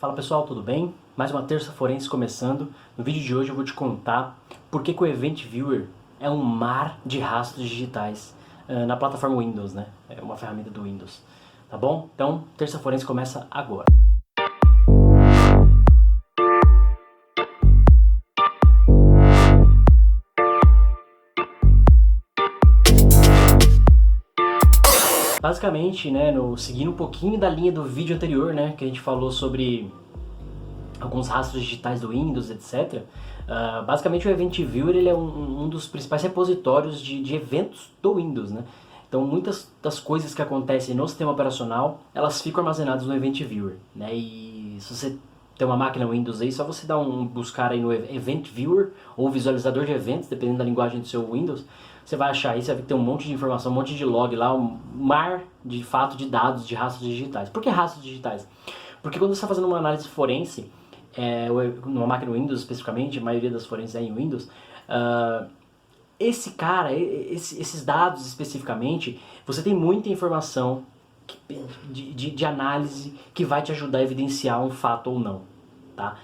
Fala pessoal, tudo bem? Mais uma terça forense começando. No vídeo de hoje eu vou te contar por que o Event Viewer é um mar de rastros digitais na plataforma Windows, né? É uma ferramenta do Windows, tá bom? Então, terça forense começa agora. Basicamente, né, seguindo um pouquinho da linha do vídeo anterior, né, que a gente falou sobre alguns rastros digitais do Windows, etc. Basicamente o Event Viewer ele é um dos principais repositórios de eventos do Windows, né? Então muitas das coisas que acontecem no sistema operacional, elas ficam armazenadas no Event Viewer, né? E se você tem uma máquina Windows aí, só você dar buscar aí no Event Viewer ou visualizador de eventos, dependendo da linguagem do seu Windows, você vai achar aí, você vai ver que tem um monte de informação, um monte de log lá, um mar de fato de dados de rastros digitais. Por que rastros digitais? Porque quando você está fazendo uma análise forense, numa máquina Windows especificamente, a maioria das forenses é em Windows, esses dados especificamente, você tem muita informação de análise que vai te ajudar a evidenciar um fato ou não, tá?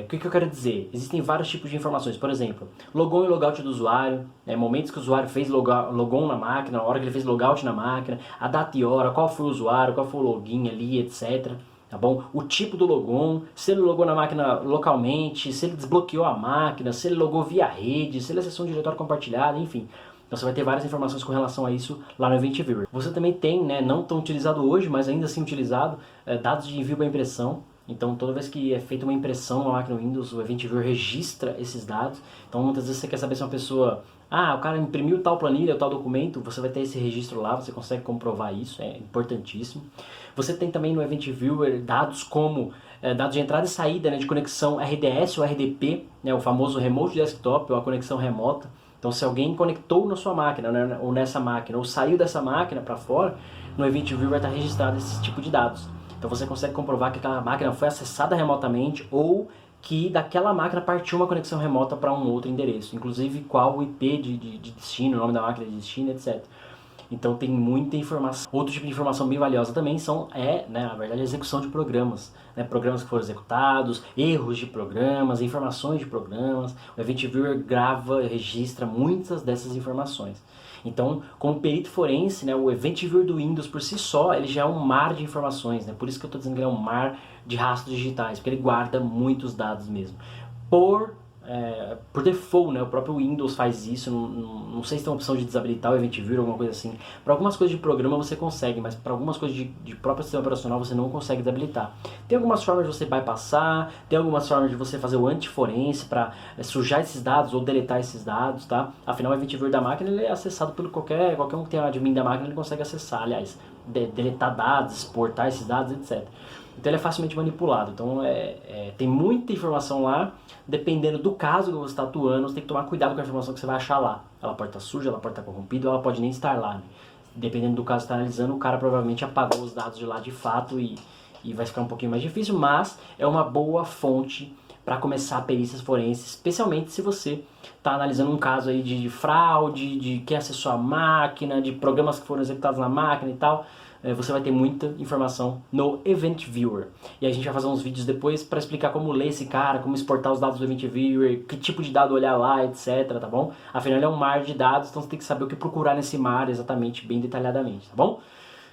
O que eu quero dizer? Existem vários tipos de informações, por exemplo, logon e logout do usuário, momentos que o usuário fez logon na máquina, a hora que ele fez logout na máquina, a data e hora, qual foi o usuário, qual foi o login ali, etc. Tá bom? O tipo do logon, se ele logou na máquina localmente, se ele desbloqueou a máquina, se ele logou via rede, se ele acessou um diretório compartilhado, enfim. Então você vai ter várias informações com relação a isso lá no Event Viewer. Você também tem, né, não tão utilizado hoje, mas ainda assim utilizado, dados de envio para impressão. Então toda vez que é feita uma impressão na máquina Windows, o Event Viewer registra esses dados. Então muitas vezes você quer saber se uma pessoa... o cara imprimiu tal planilha, tal documento, você vai ter esse registro lá, você consegue comprovar isso, é importantíssimo. Você tem também no Event Viewer dados como dados de entrada e saída, né, de conexão RDS ou RDP, né, o famoso Remote Desktop ou a conexão remota. Então se alguém conectou na sua máquina, né, ou nessa máquina, ou saiu dessa máquina para fora, no Event Viewer vai estar registrado esse tipo de dados. Então você consegue comprovar que aquela máquina foi acessada remotamente ou que daquela máquina partiu uma conexão remota para um outro endereço, inclusive qual o IP de destino, o nome da máquina de destino, etc. Então tem muita informação. Outro tipo de informação bem valiosa também na verdade, a execução de programas. Né? Programas que foram executados, erros de programas, informações de programas. O Event Viewer grava, registra muitas dessas informações. Então, como perito forense, né, o Event Viewer do Windows por si só, ele já é um mar de informações. Né? Por isso que eu estou dizendo que ele é um mar de rastros digitais, porque ele guarda muitos dados mesmo. Por default, né, o próprio Windows faz isso, não sei se tem uma opção de desabilitar o Event Viewer ou alguma coisa assim. Para algumas coisas de programa você consegue, mas para algumas coisas de próprio sistema operacional você não consegue desabilitar. Tem algumas formas de você bypassar, tem algumas formas de você fazer o antiforense para sujar esses dados ou deletar esses dados, tá? Afinal o Event Viewer da máquina ele é acessado por qualquer um que tem um admin da máquina, ele consegue acessar, aliás, deletar dados, exportar esses dados, etc. Então ele é facilmente manipulado. Então tem muita informação lá. Dependendo do caso que você está atuando, você tem que tomar cuidado com a informação que você vai achar lá. Ela pode estar suja, ela pode estar corrompida, ela pode nem estar lá. Né? Dependendo do caso que você está analisando, o cara provavelmente apagou os dados de lá de fato e vai ficar um pouquinho mais difícil, mas é uma boa fonte para começar perícias forenses, especialmente se você está analisando um caso aí de fraude, de quem acessou a máquina, de programas que foram executados na máquina e tal. Você vai ter muita informação no Event Viewer. E a gente vai fazer uns vídeos depois para explicar como ler esse cara, como exportar os dados do Event Viewer, que tipo de dado olhar lá, etc, tá bom? Afinal ele é um mar de dados, então você tem que saber o que procurar nesse mar exatamente, bem detalhadamente, tá bom?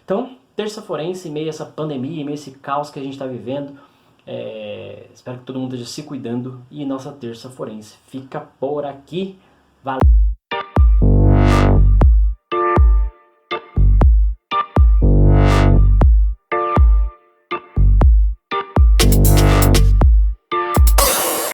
Então, terça forense, em meio a essa pandemia, em meio a esse caos que a gente está vivendo, espero que todo mundo esteja se cuidando e nossa terça forense fica por aqui. Valeu!